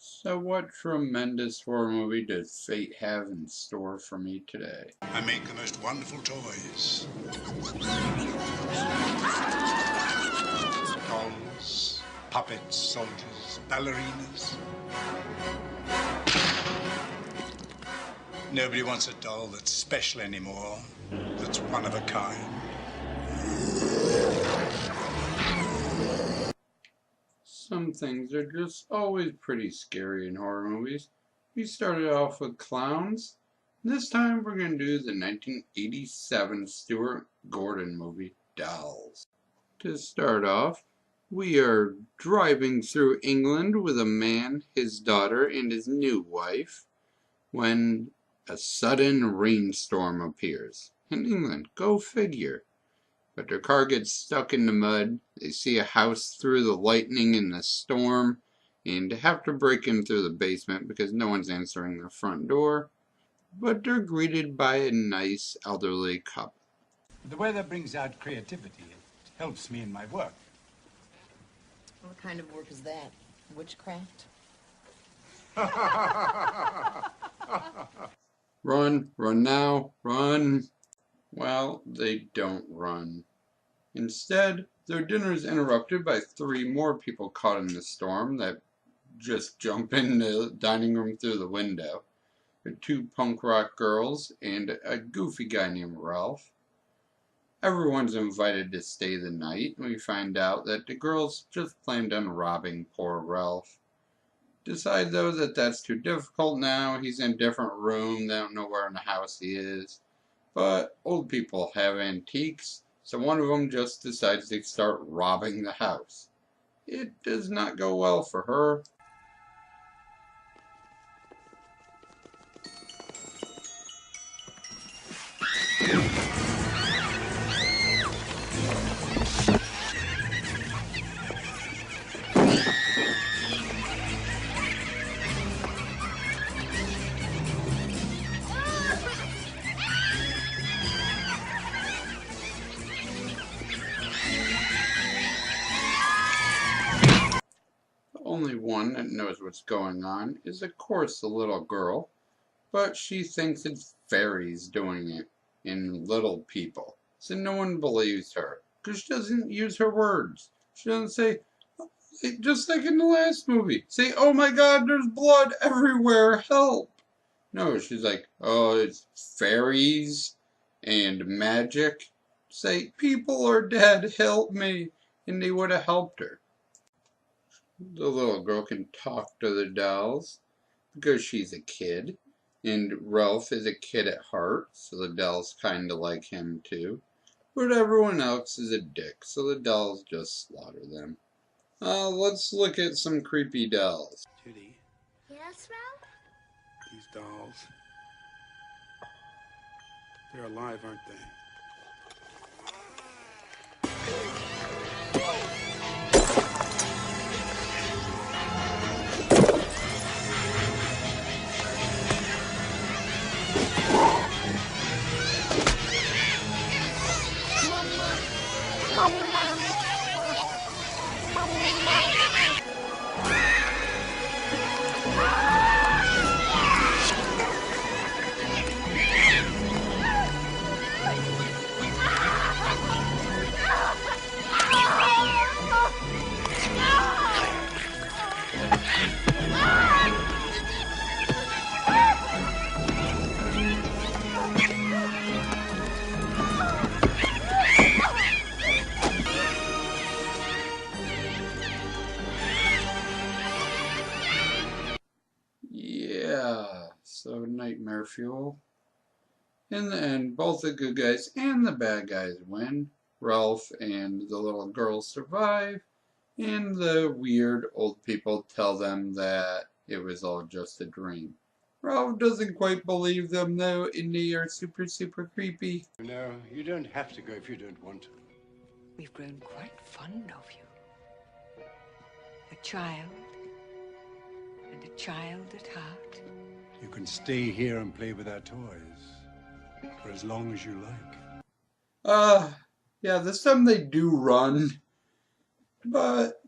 So what tremendous horror movie does fate have in store for me today? I make the most wonderful toys. Dolls, puppets, soldiers, ballerinas. Nobody wants a doll that's special anymore, that's one of a kind. Some things are just always pretty scary in horror movies. We started off with clowns. This time we're going to do the 1987 Stuart Gordon movie, Dolls. To start off, we are driving through England with a man, his daughter, and his new wife when a sudden rainstorm appears. In England, go figure. But their car gets stuck in the mud, they see a house through the lightning and the storm, and have to break in through the basement because no one's answering their front door. But they're greeted by a nice elderly couple. The weather brings out creativity. It helps me in my work. What kind of work is that? Witchcraft? Run, run now, run. Well, they don't run. Instead, their dinner is interrupted by 3 more people caught in the storm that just jump in the dining room through the window. The 2 punk rock girls and a goofy guy named Ralph. Everyone's invited to stay the night, and we find out that the girls just planned on robbing poor Ralph. Decide though that that's too difficult now. He's in a different room. They don't know where in the house he is. But old people have antiques, so one of them just decides to start robbing the house. It does not go well for her. Only one that knows what's going on is, of course, the little girl, but she thinks it's fairies doing it and little people. So no one believes her because she doesn't use her words. She doesn't say, just like in the last movie, say, "Oh my God, there's blood everywhere, help." No, she's like, "Oh, it's fairies and magic." Say, "People are dead, help me." And they would have helped her. The little girl can talk to the dolls because she's a kid, and Ralph is a kid at heart, so the dolls kinda like him too. But everyone else is a dick, so the dolls just slaughter them. Let's look at some creepy dolls. Judy, Yes, Ralph? these dolls, they're alive, aren't they? Yeah, so nightmare fuel. In the end, both the good guys and the bad guys win. Ralph and the little girl survive, and the weird old people tell them that it was all just a dream. Ralph doesn't quite believe them though, and they are super, super creepy. No, you don't have to go if you don't want to. We've grown quite fond of you. A child, and a child at heart. You can stay here and play with our toys for as long as you like. Yeah, this time they do run, but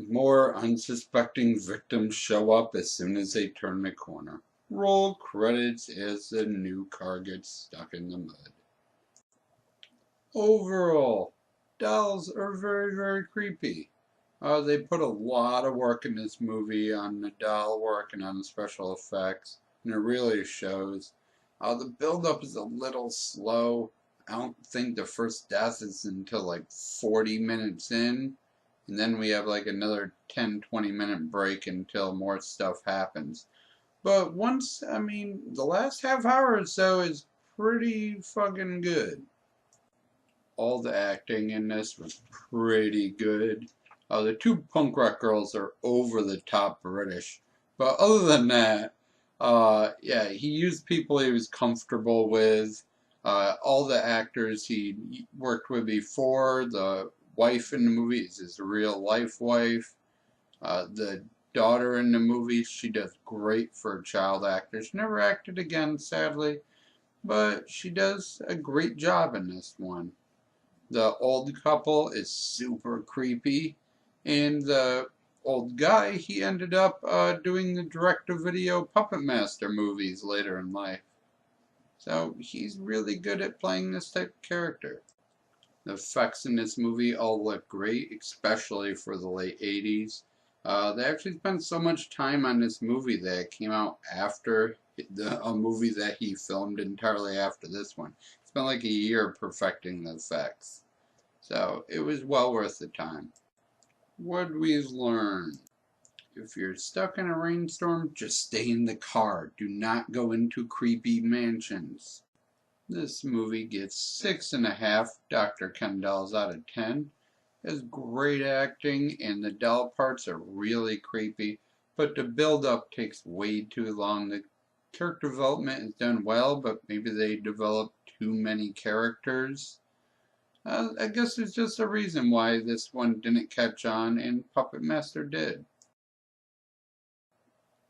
More unsuspecting victims show up as soon as they turn the corner. Roll credits as the new car gets stuck in the mud. Overall, dolls are very, very creepy. They put a lot of work in this movie on the doll work and on the special effects, and it really shows. The build-up is a little slow. I don't think the first death is until like 40 minutes in, and then we have like another 10-20 minute break until more stuff happens. But once, the last half hour or so is pretty fucking good. All the acting in this was pretty good. The two punk rock girls are over the top British. But other than that, yeah, he used people he was comfortable with. All the actors he worked with before, the wife in the movie is his real life wife. The daughter in the movie, she does great for a child actor. She never acted again, sadly, but she does a great job in this one. The old couple is super creepy, and the old guy, he ended up doing the direct-to-video Puppet Master movies later in life. So he's really good at playing this type of character. The effects in this movie all look great, especially for the late 80s. They actually spent so much time on this movie that it came out after a movie that he filmed entirely after this one. Spent like a year perfecting the effects. So it was well worth the time. What did we learn? If you're stuck in a rainstorm, just stay in the car. Do not go into creepy mansions. This movie gets 6.5 Dr. Ken dolls out of 10. It has great acting and the doll parts are really creepy, but the build-up takes way too long. The character development is done well, but maybe they developed too many characters. I guess there's just a reason why this one didn't catch on and Puppet Master did.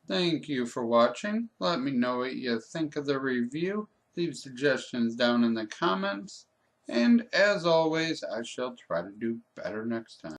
Thank you for watching. Let me know what you think of the review. Leave suggestions down in the comments. And as always, I shall try to do better next time.